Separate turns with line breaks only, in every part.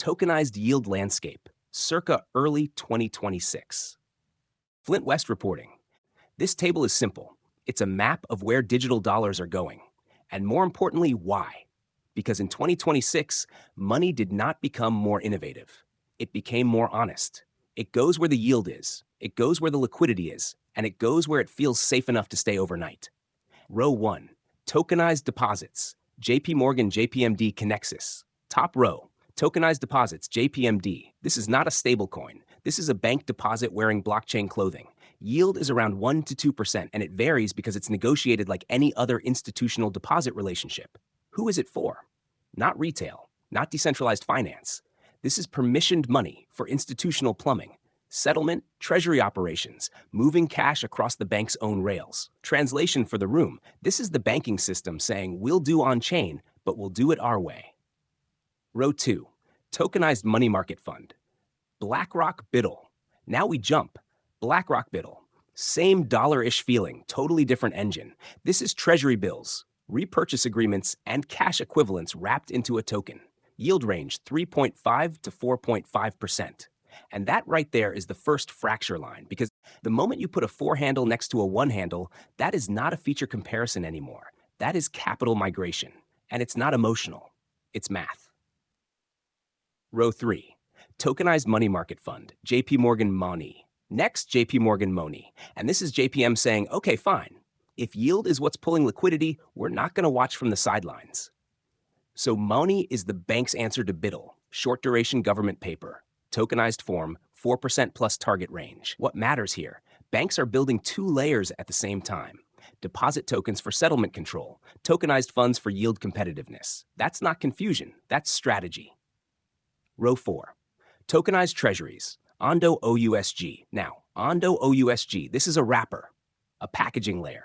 tokenized yield landscape, circa early 2026. Flint West reporting. This table is simple. It's a map of where digital dollars are going, and more importantly, why. Because in 2026, money did not become more innovative. It became more honest. It goes where the yield is, it goes where the liquidity is, and it goes where it feels safe enough to stay overnight. Row 1, tokenized deposits, JP Morgan JPMD Connexus. Top row, tokenized deposits, JPMD. This is not a stablecoin. This is a bank deposit wearing blockchain clothing. Yield is around 1 to 2%, and it varies because it's negotiated like any other institutional deposit relationship. Who is it for? Not retail, not decentralized finance. This is permissioned money for institutional plumbing, settlement, treasury operations, moving cash across the bank's own rails. Translation for the room, this is the banking system saying we'll do on-chain, but we'll do it our way. Row 2, tokenized money market fund. BlackRock BUIDL. Now we jump. BlackRock BUIDL. Same dollar-ish feeling, totally different engine. This is treasury bills, repurchase agreements, and cash equivalents wrapped into a token. Yield range 3.5 to 4.5%. And that right there is the first fracture line, because the moment you put a 4 handle next to a 1 handle, that is not a feature comparison anymore. That is capital migration. And it's not emotional, it's math. Row 3, tokenized money market fund, JP Morgan Money. Next, JP Morgan Money. And this is JPM saying, okay, fine. If yield is what's pulling liquidity, we're not going to watch from the sidelines. So Money is the bank's answer to BUIDL, short duration government paper, tokenized form, 4% plus target range. What matters here? Banks are building 2 layers at the same time. Deposit tokens for settlement control, tokenized funds for yield competitiveness. That's not confusion, that's strategy. Row 4, tokenized treasuries, Ondo OUSG. Now, Ondo OUSG, this is a wrapper, a packaging layer.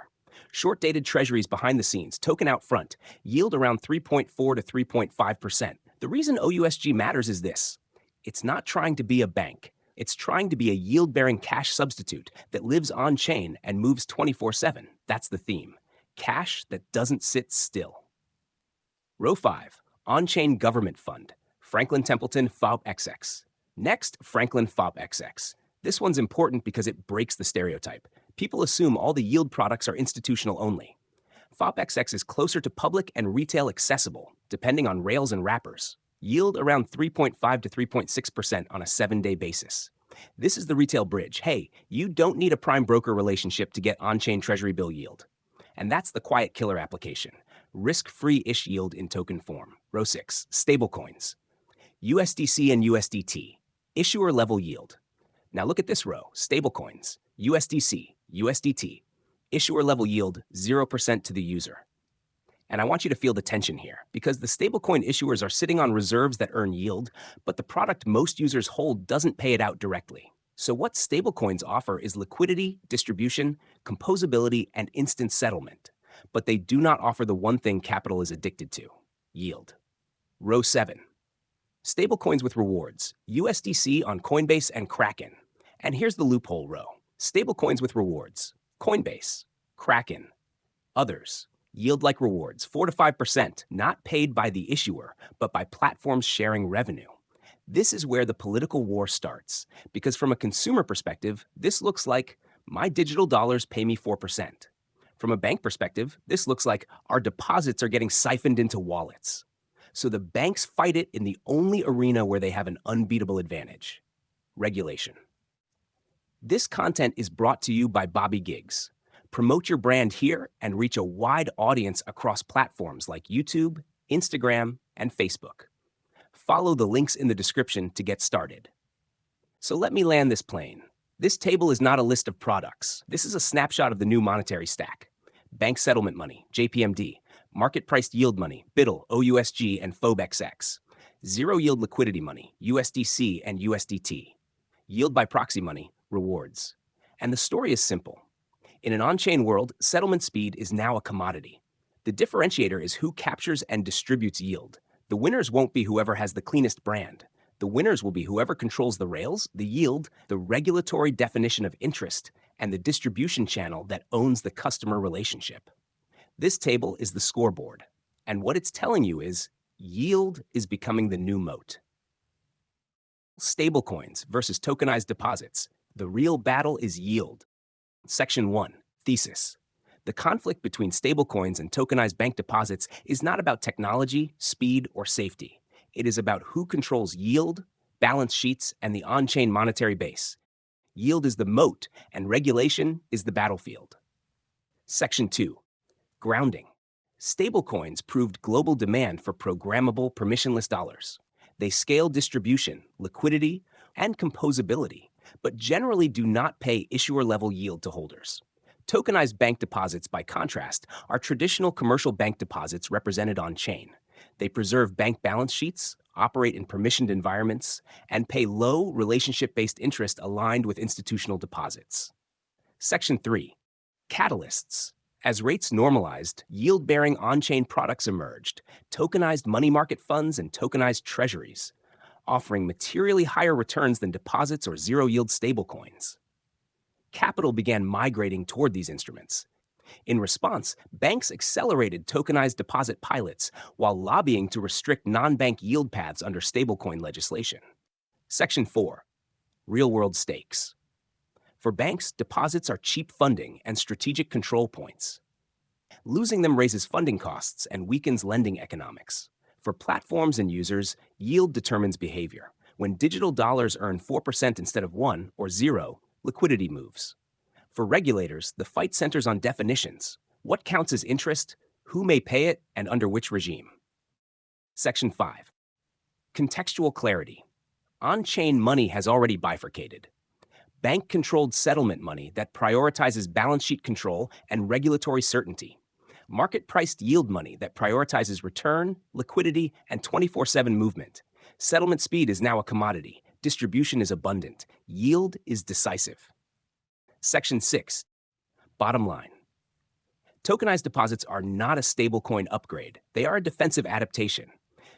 Short-dated treasuries behind the scenes, token out front, yield around 3.4 to 3.5%. The reason OUSG matters is this. It's not trying to be a bank. It's trying to be a yield-bearing cash substitute that lives on-chain and moves 24/7. That's the theme. Cash that doesn't sit still. Row 5, on-chain government fund, Franklin Templeton FOBXX. Next, Franklin FOBXX. This one's important because it breaks the stereotype. People assume all the yield products are institutional only. FOBXX is closer to public and retail accessible, depending on rails and wrappers. Yield around 3.5 to 3.6% on a 7-day basis. This is the retail bridge. Hey, you don't need a prime broker relationship to get on-chain treasury bill yield. And that's the quiet killer application. Risk-free-ish yield in token form. Row 6, stablecoins. USDC and USDT. Issuer level yield. Now look at this row, stablecoins, USDC, USDT. Issuer level yield, 0% to the user. And I want you to feel the tension here, because the stablecoin issuers are sitting on reserves that earn yield, but the product most users hold doesn't pay it out directly. So what stablecoins offer is liquidity, distribution, composability, and instant settlement. But they do not offer the one thing capital is addicted to, yield. Row 7. Stablecoins with rewards, USDC on Coinbase and Kraken. And here's the loophole row. Stablecoins with rewards, Coinbase, Kraken, others. Yield like rewards, 4 to 5%, not paid by the issuer, but by platforms sharing revenue. This is where the political war starts, because from a consumer perspective, this looks like my digital dollars pay me 4%. From a bank perspective, this looks like our deposits are getting siphoned into wallets. So the banks fight it in the only arena where they have an unbeatable advantage, regulation. This content is brought to you by Bobby Giggs. Promote your brand here and reach a wide audience across platforms like YouTube, Instagram, and Facebook. Follow the links in the description to get started. So let me land this plane. This table is not a list of products. This is a snapshot of the new monetary stack. Bank settlement money, JPMD. Market-priced yield money, BUIDL, OUSG, and FOBXX. Zero-yield liquidity money, USDC and USDT. Yield by proxy money, rewards. And the story is simple. In an on-chain world, settlement speed is now a commodity. The differentiator is who captures and distributes yield. The winners won't be whoever has the cleanest brand. The winners will be whoever controls the rails, the yield, the regulatory definition of interest, and the distribution channel that owns the customer relationship. This table is the scoreboard, and what it's telling you is yield is becoming the new moat. Stablecoins versus tokenized deposits. The real battle is yield. Section 1. Thesis. The conflict between stablecoins and tokenized bank deposits is not about technology, speed, or safety. It is about who controls yield, balance sheets, and the on-chain monetary base. Yield is the moat, and regulation is the battlefield. Section 2. Grounding. Stablecoins proved global demand for programmable permissionless dollars. They scale distribution, liquidity, and composability, but generally do not pay issuer-level yield to holders. Tokenized bank deposits, by contrast, are traditional commercial bank deposits represented on-chain. They preserve bank balance sheets, operate in permissioned environments, and pay low relationship-based interest aligned with institutional deposits. Section 3. Catalysts. As rates normalized, yield-bearing on-chain products emerged, tokenized money market funds and tokenized treasuries, offering materially higher returns than deposits or zero-yield stablecoins. Capital began migrating toward these instruments. In response, banks accelerated tokenized deposit pilots while lobbying to restrict non-bank yield paths under stablecoin legislation. Section 4. Real-world stakes. For banks, deposits are cheap funding and strategic control points. Losing them raises funding costs and weakens lending economics. For platforms and users, yield determines behavior. When digital dollars earn 4% instead of 1 or 0, liquidity moves. For regulators, the fight centers on definitions. What counts as interest, who may pay it, and under which regime? Section 5. Contextual clarity. On-chain money has already bifurcated. Bank-controlled settlement money that prioritizes balance sheet control and regulatory certainty. Market-priced yield money that prioritizes return, liquidity, and 24/7 movement. Settlement speed is now a commodity. Distribution is abundant. Yield is decisive. Section 6. Bottom line. Tokenized deposits are not a stablecoin upgrade. They are a defensive adaptation.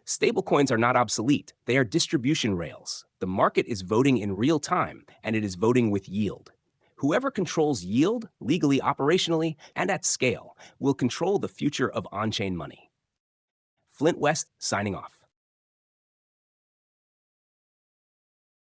Stablecoins are not obsolete. They are distribution rails. The market is voting in real time, and it is voting with yield. Whoever controls yield, legally, operationally, and at scale, will control the future of on-chain money. Flint West, signing off.